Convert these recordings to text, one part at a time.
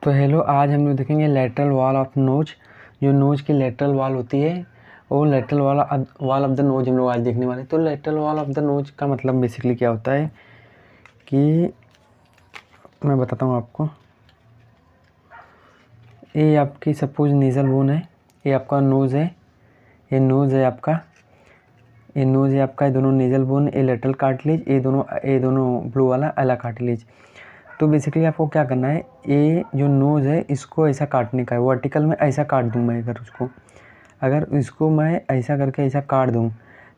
तो हेलो, आज हम लोग देखेंगे लेटरल वॉल ऑफ नोज। जो नोज की लेटरल वॉल होती है वो lateral wall of the knows हम लोग आज देखने वाले हैं। तो lateral wall of the knows का मतलब बेसिकली क्या होता है कि मैं बताता हूँ आपको। ये आपकी सपोज नेज़ल बोन है, ये आपका नोज़ है, ये नोज़ है आपका, ये नोज़ है आपका, ये दोनों नेज़ल बोन, ये लेटरल कार्टिलेज, ये दोनों ब्लू वाला अला कार्टिलेज। तो बेसिकली आपको क्या करना है, ये जो नोज़ है इसको ऐसा काटने का है, वर्टिकल में ऐसा काट दूँ मैं। अगर इसको मैं ऐसा करके ऐसा काट दूँ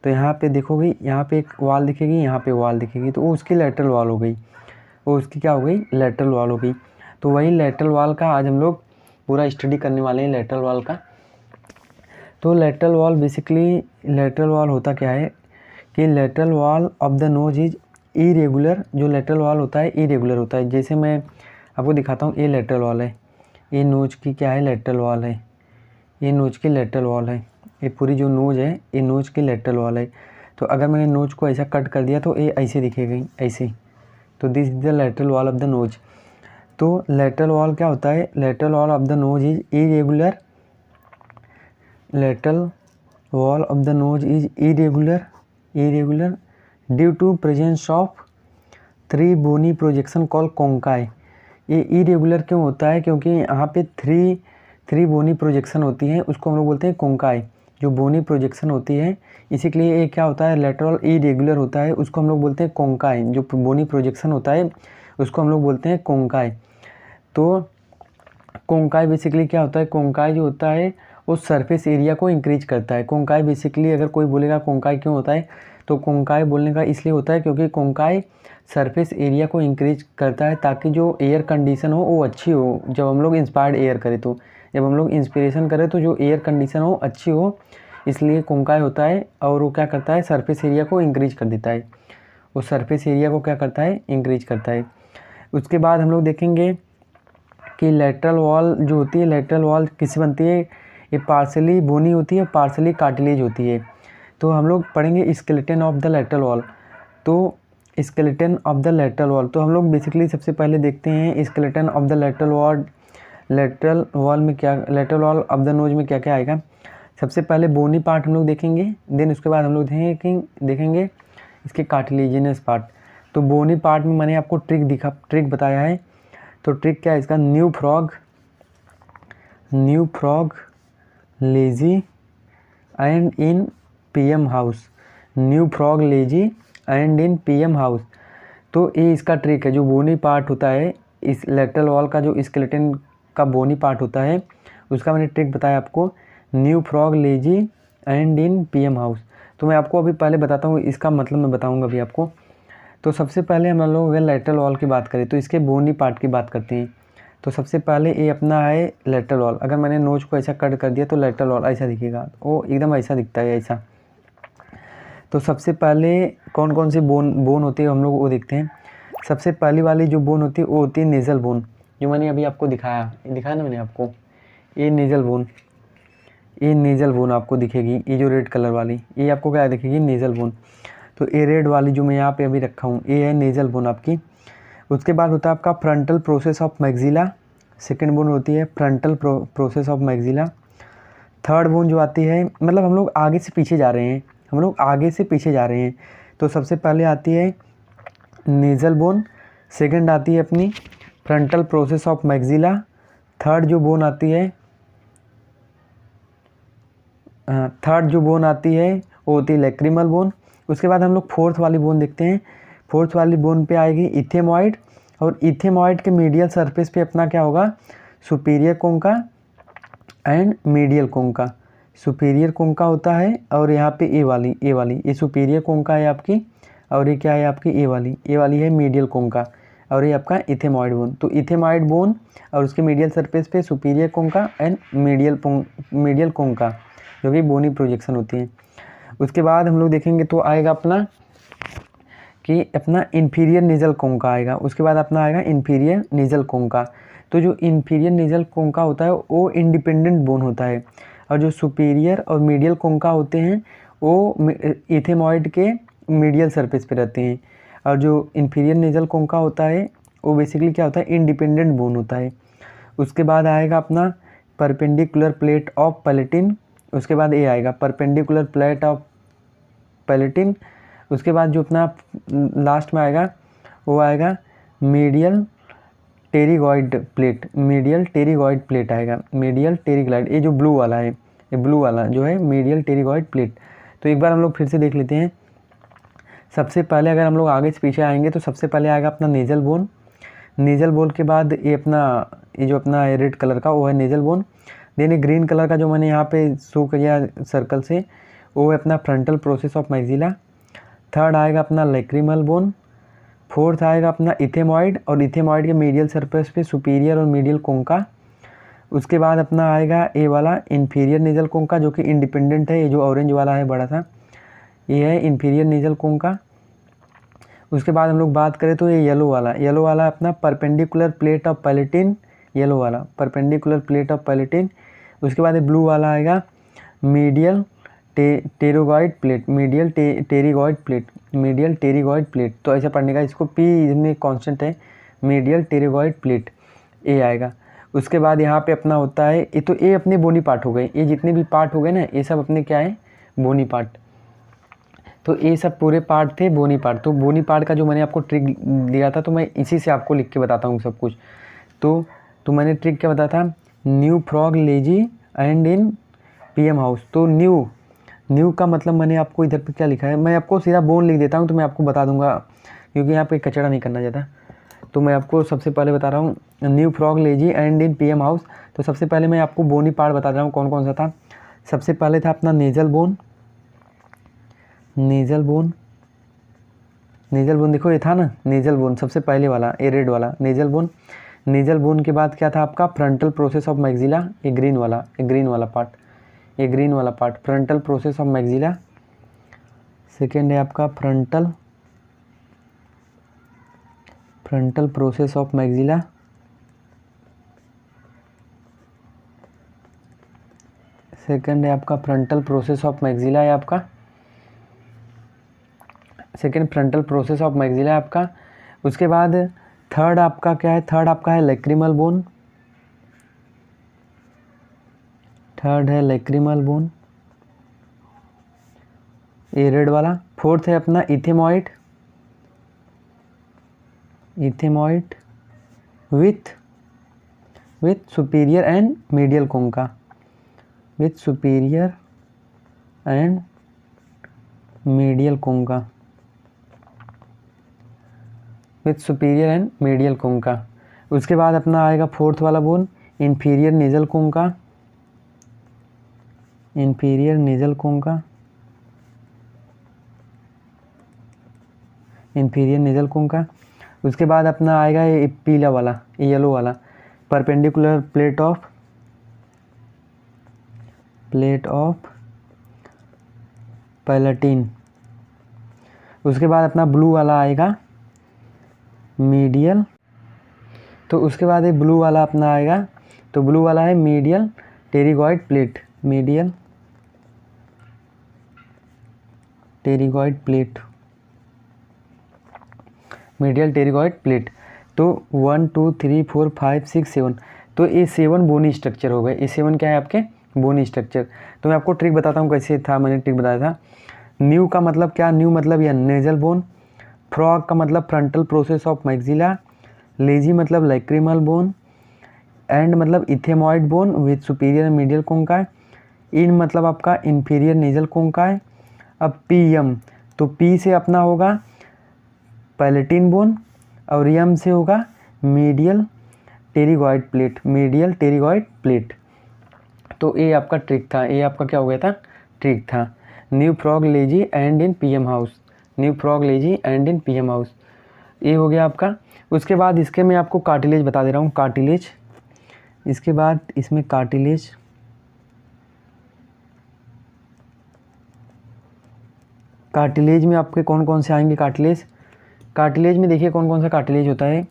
तो यहाँ पे देखोगे, यहाँ पे एक वॉल दिखेगी, यहाँ पे वॉल दिखेगी, तो वो उसकी लेटरल वॉल हो गई, वो उसकी क्या हो गई, लेटरल वॉल हो गई। तो वही लेटरल वॉल का आज हम लोग पूरा स्टडी करने वाले हैं, लेटरल वॉल का। तो lateral wall basically, lateral wall होता क्या है कि lateral wall of the nose is irregular. जो लेटरल वॉल होता है इरेगुलर होता है। जैसे मैं आपको दिखाता हूँ, ये लेटरल वॉल है, ये नोज की क्या है, लेटरल वॉल है, ये नोज की लेटरल वॉल है, ये पूरी जो नोज है ये नोज की लेटरल वॉल है। तो अगर मैंने नोज को ऐसा कट कर दिया तो ये ऐसे दिखेगी, ऐसे। तो this is the lateral wall of the nose. तो लेटरल वॉल क्या होता है, lateral wall of the nose is irregular, lateral wall of the nose is irregular due to presence of 3 bony projection call conchae. ये irregular क्यों होता है, क्योंकि यहाँ पे थ्री बोनी प्रोजेक्शन होती हैं, उसको हम लोग बोलते हैं कोंकाई। जो बोनी प्रोजेक्शन होती है, इसी के लिए ये क्या होता है, लेटरल इरेगुलर होता है, उसको हम लोग बोलते हैं कोंकाई। जो बोनी प्रोजेक्शन होता है उसको हम लोग बोलते हैं कोंकाई। तो कोंकाई बेसिकली क्या होता है, कोंकाई जो होता है वो सरफेस एरिया को इंक्रीज करता है। कोंकाई बेसिकली, अगर कोई बोलेगा कोंकाई क्यों होता है, तो कोंकाई बोलने का इसलिए होता है क्योंकि कोंकाई सरफेस एरिया को इंक्रीज करता है ताकि जो एयर कंडीशन हो वो अच्छी हो। जब हम लोग इंस्पायर्ड एयर करें, तो जब हम लोग इंस्पिरेशन करें तो जो एयर कंडीशन हो अच्छी हो, इसलिए कोंकाई होता है। और वो क्या करता है, सरफेस एरिया को इंक्रीज कर देता है, वो सरफेस एरिया को क्या करता है, इंक्रीज करता है। उसके बाद हम लोग देखेंगे कि लेटरल वॉल जो होती है, लेटरल वॉल किससे बनती है, ये पार्शली बोनी होती है, पार्शली कार्टिलेज होती है। तो हम लोग पढ़ेंगे skeleton of the lateral wall. तो skeleton of the lateral wall, तो हम लोग बेसिकली सबसे पहले देखते हैं skeleton of the lateral wall. Lateral wall में क्या, lateral wall of the nose में क्या क्या आएगा। सबसे पहले बोनी पार्ट हम लोग देखेंगे, देन उसके बाद हम लोग देखेंगे इसके कार्टिलेजिनस पार्ट। तो बोनी पार्ट में मैंने आपको ट्रिक बताया है। तो ट्रिक क्या है इसका, new frog lazy and in PM house, new frog lazy and in PM house. तो ये इसका ट्रिक है। जो बोनी पार्ट होता है इस लेटरल वॉल का, जो स्केलेटन का बोनी पार्ट होता है, उसका मैंने ट्रिक बताया आपको, new frog lazy and in PM house. तो मैं आपको अभी पहले बताता हूँ, इसका मतलब मैं बताऊँगा अभी आपको। तो सबसे पहले हम लोग अगर लेटरल वॉल की बात करें तो इसके बोनी पार्ट की बात करते हैं। तो सबसे पहले ये अपना है लेटरल वॉल। अगर मैंने नोज को ऐसा कट कर दिया तो लेटरल वॉल ऐसा दिखेगा, वो एकदम ऐसा दिखता है, ऐसा। तो सबसे पहले कौन कौन सी बोन होती है हम लोग वो देखते हैं। सबसे पहली वाली जो बोन होती है वो होती है नेज़ल बोन, जो मैंने अभी आपको दिखाया ना मैंने आपको, ये नेज़ल बोन आपको दिखेगी। ये जो रेड कलर वाली, ये आपको क्या दिखेगी, नेज़ल बोन। तो ये रेड वाली जो मैं यहाँ पे अभी रखा हूँ, ये है नेज़ल बोन आपकी। उसके बाद होता है आपका frontal process of maxilla, second bone होती है frontal process of maxilla. Third bone जो आती है, मतलब हम लोग आगे से पीछे जा रहे हैं, तो सबसे पहले आती है नेज़ल बोन, सेकंड आती है अपनी frontal process of maxilla, third जो बोन आती है वो होती है लैक्रिमल बोन। उसके बाद हम लोग फोर्थ वाली बोन देखते हैं। फोर्थ वाली बोन पे आएगी इथेमॉइड, और इथेमॉइड के मीडियल सरफेस पे अपना क्या होगा, सुपीरियर कोंका एंड मीडियल कोंका। सुपीरियर कोंका होता है, और यहाँ पे ए वाली ये सुपीरियर कोंका है आपकी, और ये क्या है आपकी, ए वाली है मीडियल कोंका, और ये आपका इथेमॉइड बोन। तो इथेमॉइड बोन और उसके मीडियल सरफेस पे सुपीरियर कोंका एंड मीडियल कोंका, जो कि बोनी प्रोजेक्शन होती है। उसके बाद हम लोग देखेंगे तो आएगा अपना कि अपना इन्फीरियर नेज़ल कोंका आएगा। उसके बाद अपना आएगा इन्फीरियर नेज़ल कोंका। तो जो इन्फीरियर नेज़ल कोंका होता है वो इंडिपेंडेंट बोन होता है, और जो सुपीरियर और मीडियल कोंका होते हैं वो इथेमॉइड के मीडियल सरफेस पे रहते हैं, और जो इन्फीरियर नेज़ल कोंका होता है वो बेसिकली क्या होता है, इंडिपेंडेंट बोन होता है। उसके बाद आएगा अपना परपेंडिकुलर प्लेट ऑफ पैलेटिन, उसके बाद ये आएगा परपेंडिकुलर प्लेट ऑफ पैलेटिन। उसके बाद जो अपना लास्ट में आएगा वो आएगा medial pterygoid plate, medial pterygoid plate आएगा, मीडियल टेरिगॉइड, ये जो ब्लू वाला है, ये ब्लू वाला जो है मीडियल टेरिगॉइड प्लेट। तो एक बार हम लोग फिर से देख लेते हैं। सबसे पहले अगर हम लोग आगे से पीछे आएंगे तो सबसे पहले आएगा अपना नेजल बोन, नेजल बोन के बाद ये अपना ये जो अपना रेड कलर का वो है nasal bone. Then green colour का जो मैंने यहाँ पे शो किया सर्कल से वो है अपना frontal process of maxilla. Third आएगा अपना लैक्रिमल बोन। फोर्थ आएगा अपना इथेमॉइड, और इथेमॉइड के मीडियल सरफेस पे सुपीरियर और मीडियल कोंका। उसके बाद अपना आएगा ए वाला इन्फीरियर नेजल कोंका जो कि इंडिपेंडेंट है, ये जो ऑरेंज वाला है बड़ा सा ये है इन्फीरियर नेजल कोंका। उसके बाद हम लोग बात करें तो ये येलो वाला अपना perpendicular plate of palatine, yellow वाला परपेंडिकुलर प्लेट ऑफ पैलेटिन। उसके बाद ये ब्लू वाला आएगा medial pterygoid plate, medial pterygoid plate, medial pterygoid plate. तो ऐसा पढ़ने का, इसको पी इसमें कांस्टेंट है, मीडियल टेरिगॉइड प्लेट ए आएगा। उसके बाद यहाँ पे अपना होता है ये, तो ये अपने बोनी पार्ट हो गए, ये जितने भी पार्ट हो गए ना ये सब अपने क्या है बोनी पार्ट। तो ये सब पूरे पार्ट थे बोनी पार्ट। तो बोनी पार्ट का जो मैंने आपको ट्रिक दिया था तो मैं इसी से आपको लिख के बताता हूँ सब कुछ। तो मैंने ट्रिक क्या बताया था, new frog lazy and in PM house. तो न्यू का मतलब मैंने आपको इधर पे क्या लिखा है, मैं आपको सीधा बोन लिख देता हूँ तो मैं आपको बता दूंगा क्योंकि यहाँ पे कचरा नहीं करना ज़्यादा। तो मैं आपको सबसे पहले बता रहा हूँ new frog lazy and in PM house. तो सबसे पहले मैं आपको बोनी पार्ट बता रहा हूँ कौन कौन सा था। सबसे पहले था अपना नेजल बोन, नेजल बोन देखो ये था ना नेजल बोन सबसे पहले वाला, ये रेड वाला नेजल बोन। नेजल बोन के बाद क्या था आपका फ्रंटल प्रोसेस ऑफ मैक्सिला, ये ग्रीन वाला पार्ट, ये ग्रीन वाला part frontal process of maxilla. Second है आपका frontal process of maxilla. Second है आपका फ्रंटल प्रोसेस ऑफ मैक्सिला है आपका, second frontal process of maxilla है आपका। उसके बाद थर्ड आपका क्या है, थर्ड आपका है लैक्रिमल बोन, थर्ड है लैक्रिमल बोन ये रेड वाला। फोर्थ है अपना ethmoid with superior and medial concha, with superior and medial concha, with superior and medial concha. उसके बाद अपना आएगा फोर्थ वाला bone inferior nasal concha, inferior nasal concha, inferior nasal concha. उसके बाद अपना आएगा ये पीला वाला, ये येलो वाला परपेंडिकुलर प्लेट ऑफ पैलेटिन। उसके बाद अपना ब्लू वाला आएगा मीडियल, तो उसके बाद ये ब्लू वाला अपना आएगा, तो ब्लू वाला है medial pterygoid plate, medial pterygoid plate, medial pterygoid plate. तो 1 2 3 4 5 6 7, तो ये 7 बोनी स्ट्रक्चर हो गए। ये 7 क्या है आपके बोनी स्ट्रक्चर। तो मैं आपको ट्रिक बताता हूँ कैसे था, मैंने ट्रिक बताया था। न्यू का मतलब क्या, न्यू मतलब यह नेजल बोन। फ्रॉग का मतलब frontal process of maxilla. Lazy मतलब लैक्रिमल बोन। एंड मतलब ethmoid bone with superior and medial concha. In मतलब आपका इन्फीरियर नेजल कोंका है। अब पीएम, तो पी से अपना होगा पैलेटिन बोन और एम से होगा medial pterygoid plate, medial pterygoid plate. तो ये आपका ट्रिक था, ये आपका क्या हो गया था ट्रिक था। New frog lazy and in PM house, new frog lazy and in PM house, ये हो गया आपका। उसके बाद इसके मैं आपको कार्टिलेज बता दे रहा हूँ, कार्टिलेज। इसके बाद इसमें कार्टिलेज, कार्टिलेज में आपके कौन कौन से आएंगे कार्टिलेज। कार्टिलेज में देखिए कौन कौन सा कार्टिलेज होता है।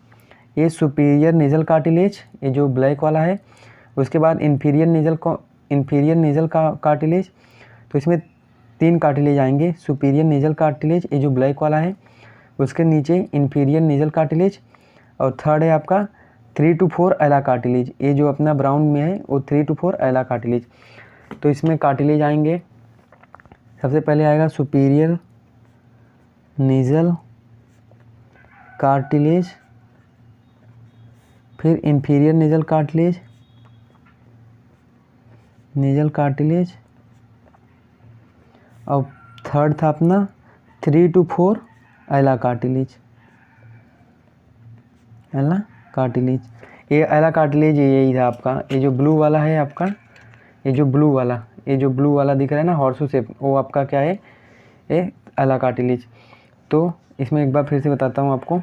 ये सुपीरियर नेजल कार्टिलेज, ये जो ब्लैक वाला है। उसके बाद इन्फीरियर नेजल का कार्टिलेज, तो इसमें 3 कार्टिलेज आएंगे। सुपीरियर नेजल कार्टिलेज ये जो ब्लैक वाला है, उसके नीचे इन्फीरियर नेजल कार्टिलेज, और थर्ड है आपका 3 to 4 एला कार्टिलेज, ये जो अपना ब्राउन में है वो 3 to 4 एला कार्टिलेज। तो इसमें कार्टिलेज आएंगे, सबसे पहले आएगा सुपीरियर नेजल कार्टिलेज, फिर इंफीरियर नेजल कार्टिलेज, और थर्ड था अपना 3 to 4 एला कार्टिलेज। ये एला कार्टिलेज यही था आपका। ये जो ब्लू वाला है आपका, ये जो ब्लू वाला दिख रहा है ना हॉर्सो शेप, वो आपका क्या है, ये एला कार्टिलेज। तो इसमें एक बार फिर से बताता हूँ आपको,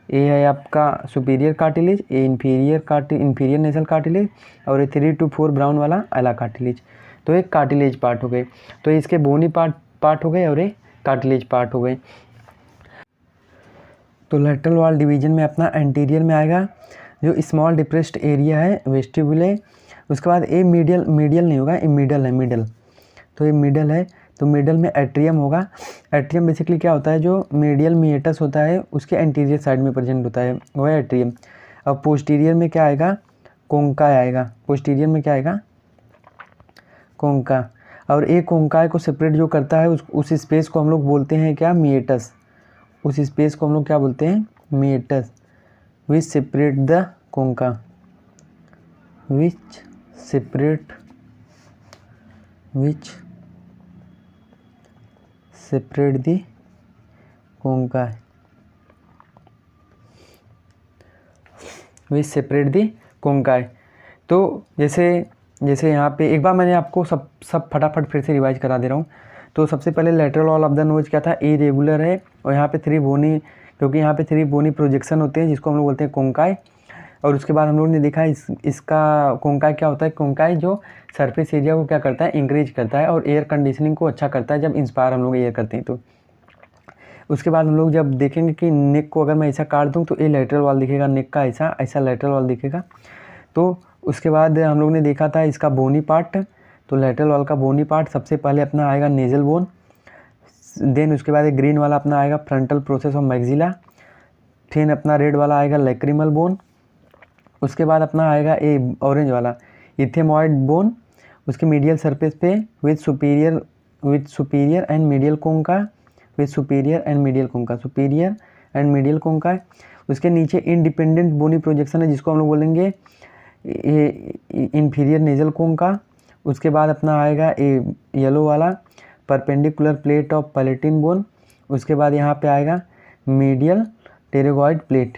ये है आपका सुपीरियर कार्टिलेज, ये इंफीरियर नेजल कार्टिलेज, और ये 3 to 4 ब्राउन वाला एला कार्टिलेज। तो एक कार्टिलेज पार्ट हो गए, तो इसके बोनी पार्ट हो गए और ये कार्टिलेज पार्ट हो गए। तो लेटरल वॉल डिवीजन में अपना एंटीरियर में आएगा जो स्मॉल डिप्रेस्ड एरिया है वेस्टिबुले। उसके बाद ये मीडियल नहीं होगा, ये मिडल। तो ये मिडल है, तो मिडल में एट्रियम होगा। एट्रियम बेसिकली क्या होता है, जो मीडियल मिएटस होता है उसके एंटीरियर साइड में प्रेजेंट होता है, वो है एट्रियम। अब पोस्टीरियर में क्या आएगा, कोंकाई आएगा। पोस्टीरियर में क्या आएगा, कोंका। और एक कोंकाई को सेपरेट जो करता है उस स्पेस को हम लोग बोलते हैं क्या, मिएटस। उस स्पेस को हम लोग क्या बोलते हैं, meatus. Which separate the concha, which separate the conchae, which separate the conchae. तो जैसे यहाँ पे एक बार मैंने आपको सब फटाफट फिर से रिवाइज करा दे रहा हूँ। तो सबसे पहले lateral wall of the knows क्या था, इरेगुलर है, और यहाँ पे 3 बोनी, क्योंकि यहाँ पे 3 बोनी प्रोजेक्शन होते हैं जिसको हम लोग बोलते हैं कोंकाई। और उसके बाद हम लोग ने देखा इसका कोंकाई क्या होता है, कोंकाई जो सरफेस एरिया को क्या करता है, इंक्रीज करता है और एयर कंडीशनिंग को अच्छा करता है जब इंस्पायर हम लोग एयर करते हैं। तो उसके बाद हम लोग जब देखेंगे कि नेक को अगर मैं ऐसा काट दूँ तो ये लेटरल वॉल दिखेगा, नेक का ऐसा लेटरल वॉल दिखेगा। तो उसके बाद हम लोग ने देखा था इसका बोनी पार्ट। तो लेटरल वॉल का बोनी पार्ट सबसे पहले अपना आएगा नेजल बोन, देन उसके बाद ग्रीन वाला अपना आएगा फ्रंटल प्रोसेस ऑफ मैक्सिला, फिर अपना रेड वाला आएगा लैक्रिमल बोन, उसके बाद अपना आएगा ये ऑरेंज वाला इथेमॉइड बोन, उसके मीडियल सरफेस पे with superior and medial concha, उसके नीचे इंडिपेंडेंट बोनी प्रोजेक्शन है जिसको हम लोग बोलेंगे इंफीरियर नेजल कोंका। उसके बाद अपना आएगा ये येलो वाला perpendicular plate of palatine bone, उसके बाद यहाँ पे आएगा मीडियल टेरेगॉइड प्लेट।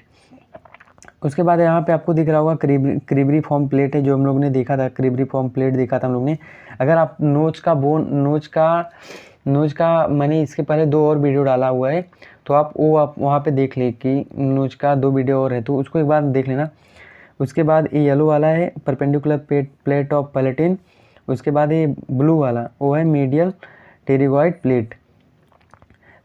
उसके बाद यहाँ पे आपको दिख रहा होगा क्रिबरी फॉर्म प्लेट है जो हम लोग ने देखा था, क्रिबरी फॉर्म प्लेट देखा था हम लोग ने। अगर आप नोज का मैंने इसके पहले 2 और वीडियो डाला हुआ है, तो आप वहाँ पे देख ले कि नोज का 2 वीडियो और है, तो उसको एक बार देख लेना। उसके बाद ये येलो वाला है परपेंडिकुलर प्लेट ऑफ पैलेटिन, उसके बाद ये ब्लू वाला वो है मीडियल टेरिगॉइड प्लेट।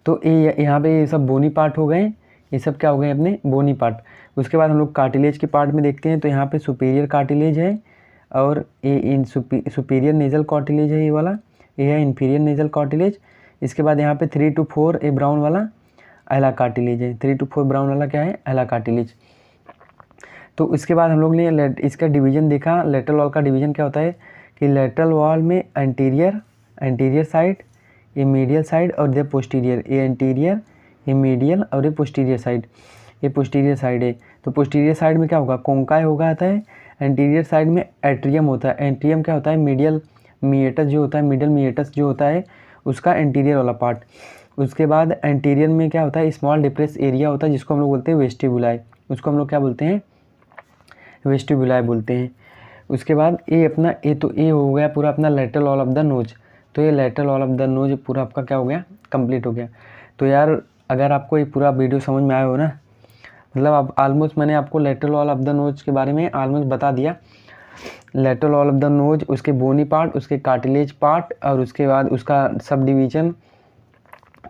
तो ये यहाँ पे ये सब बोनी पार्ट हो गए, ये सब क्या हो गए अपने बोनी पार्ट। उसके बाद हम लोग कार्टिलेज के पार्ट में देखते हैं, तो यहाँ पे सुपीरियर कार्टिलेज है और ये सुपीरियर नेजल कार्टिलेज है, ये वाला ये है इंफीरियर नेजल कार्टिलेज। इसके बाद यहाँ पे 3 to 4 ये ब्राउन वाला एला कार्टिलेज है, 3 to 4 ब्राउन वाला क्या है, एला कार्टिलेज। तो इसके बाद हम लोग ने इसका डिवीजन देखा, लेटरल वॉल का डिवीजन क्या होता है कि लेटरल वॉल में एंटीरियर साइड, ये मीडियल साइड और ये पोस्टीरियर, ये एंटीरियर, ये मीडियल और ये पोस्टीरियर साइड, ये पोस्टीरियर साइड है। तो पोस्टीरियर साइड में क्या होगा, कोंकाई होगा आता है। एंटीरियर साइड में एट्रियम होता है। एट्रियम क्या होता है, मीडियल मिएटस जो होता है, मिडल मिएटस जो होता है उसका एंटीरियर वाला पार्ट। उसके बाद एंटीरियर में क्या होता है, स्मॉल डिप्रेस एरिया होता है जिसको हम लोग बोलते हैं वेस्टिबुलाई, उसको हम लोग क्या बोलते हैं, वेस्टिबुलाई बोलते हैं। उसके बाद ये अपना ये हो गया पूरा अपना lateral wall of the nose. तो ये lateral wall of the knows पूरा आपका क्या हो गया, कंप्लीट हो गया। तो यार अगर आपको ये पूरा वीडियो समझ में आया हो ना, मतलब आप ऑलमोस्ट मैंने आपको lateral wall of the knows के बारे में ऑलमोस्ट बता दिया। Lateral wall of the knows, उसके बोनी पार्ट, उसके कार्टिलेज पार्ट और उसके बाद उसका सब डिवीजन।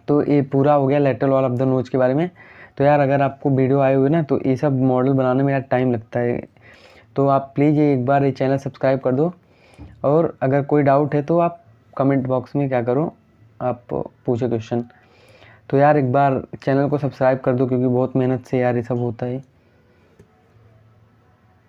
तो ये पूरा हो गया lateral wall of the knows के बारे में। तो यार अगर आपको वीडियो आए हुए ना, तो ये सब मॉडल बनाने में यार टाइम लगता है, तो आप प्लीज़ ये एक बार ये चैनल सब्सक्राइब कर दो। और अगर कोई डाउट है तो आप कमेंट बॉक्स में क्या करो, आप पूछो क्वेश्चन। तो यार एक बार चैनल को सब्सक्राइब कर दो क्योंकि बहुत मेहनत से यार ये सब होता है।